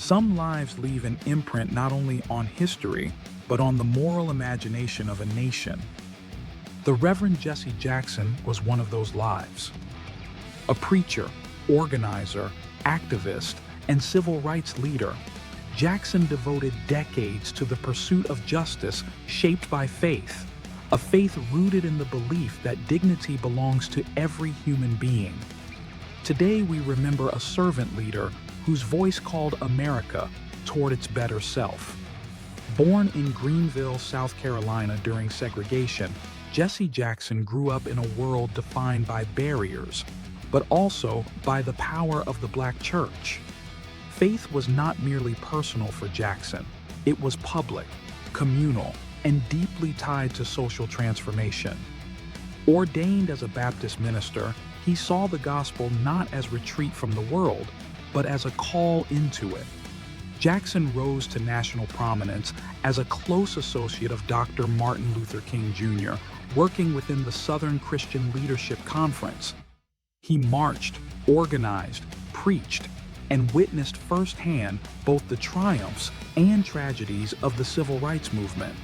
Some lives leave an imprint not only on history, but on the moral imagination of a nation. The Reverend Jesse Jackson was one of those lives. A preacher, organizer, activist, and civil rights leader, Jackson devoted decades to the pursuit of justice shaped by faith, a faith rooted in the belief that dignity belongs to every human being. Today we remember a servant leader whose voice called America toward its better self. Born in Greenville, South Carolina during segregation, Jesse Jackson grew up in a world defined by barriers, but also by the power of the Black church. Faith was not merely personal for Jackson, it was public, communal, and deeply tied to social transformation. Ordained as a Baptist minister, he saw the gospel not as retreat from the world, but as a call into it. Jackson rose to national prominence as a close associate of Dr. Martin Luther King Jr., working within the Southern Christian Leadership Conference. He marched, organized, preached, and witnessed firsthand both the triumphs and tragedies of the civil rights movement.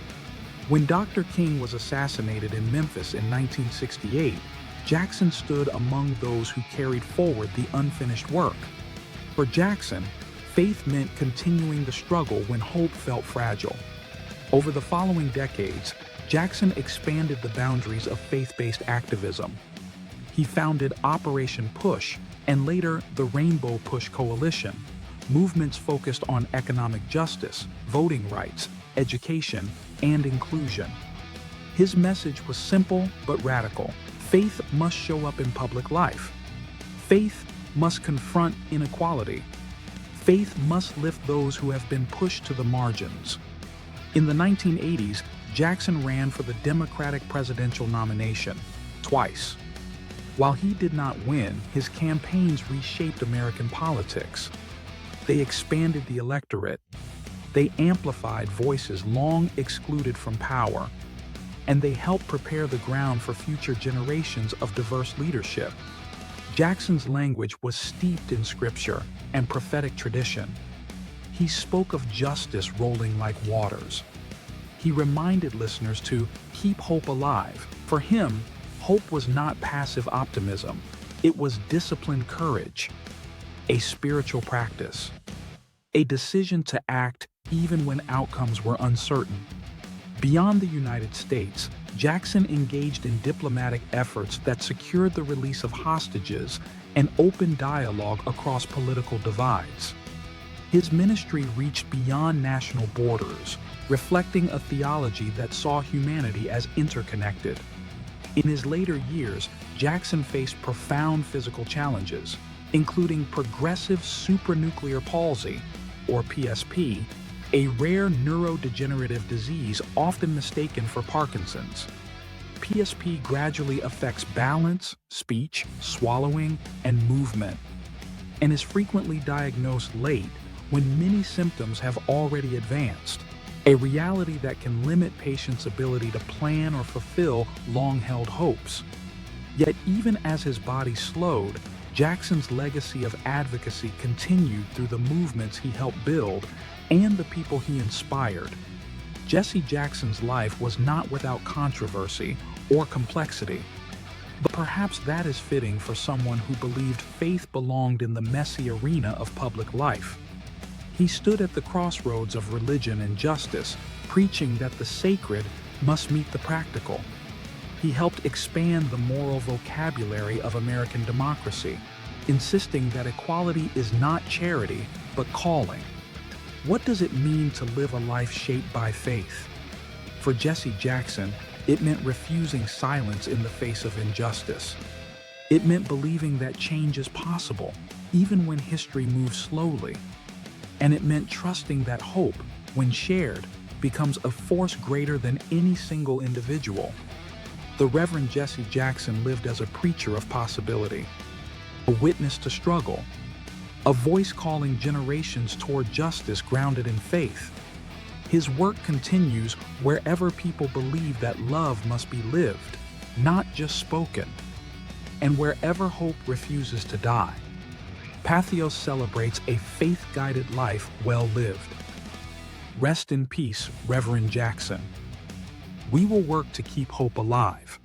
When Dr. King was assassinated in Memphis in 1968, Jackson stood among those who carried forward the unfinished work. For Jackson, faith meant continuing the struggle when hope felt fragile. Over the following decades, Jackson expanded the boundaries of faith-based activism. He founded Operation Push and later the Rainbow Push Coalition, movements focused on economic justice, voting rights, education, and inclusion. His message was simple but radical. Faith must show up in public life. Faith must confront inequality. Faith must lift those who have been pushed to the margins. In the 1980s, Jackson ran for the Democratic presidential nomination, twice. While he did not win, his campaigns reshaped American politics. They expanded the electorate. They amplified voices long excluded from power. And they helped prepare the ground for future generations of diverse leadership. Jackson's language was steeped in scripture and prophetic tradition. He spoke of justice rolling like waters. He reminded listeners to keep hope alive. For him, hope was not passive optimism. It was disciplined courage, a spiritual practice, a decision to act even when outcomes were uncertain. Beyond the United States, Jackson engaged in diplomatic efforts that secured the release of hostages and opened dialogue across political divides. His ministry reached beyond national borders, reflecting a theology that saw humanity as interconnected. In his later years, Jackson faced profound physical challenges, including progressive supranuclear palsy, or PSP, a rare neurodegenerative disease often mistaken for Parkinson's. PSP gradually affects balance, speech, swallowing, and movement, and is frequently diagnosed late when many symptoms have already advanced, a reality that can limit patients' ability to plan or fulfill long-held hopes. Yet even as his body slowed, Jackson's legacy of advocacy continued through the movements he helped build and the people he inspired. Jesse Jackson's life was not without controversy or complexity, but perhaps that is fitting for someone who believed faith belonged in the messy arena of public life. He stood at the crossroads of religion and justice, preaching that the sacred must meet the practical. He helped expand the moral vocabulary of American democracy, insisting that equality is not charity, but calling. What does it mean to live a life shaped by faith? For Jesse Jackson, it meant refusing silence in the face of injustice. It meant believing that change is possible, even when history moves slowly. And it meant trusting that hope, when shared, becomes a force greater than any single individual. The Reverend Jesse Jackson lived as a preacher of possibility, a witness to struggle, a voice calling generations toward justice grounded in faith. His work continues wherever people believe that love must be lived, not just spoken, and wherever hope refuses to die. Patheos celebrates a faith-guided life well lived. Rest in peace, Reverend Jackson. We will work to keep hope alive.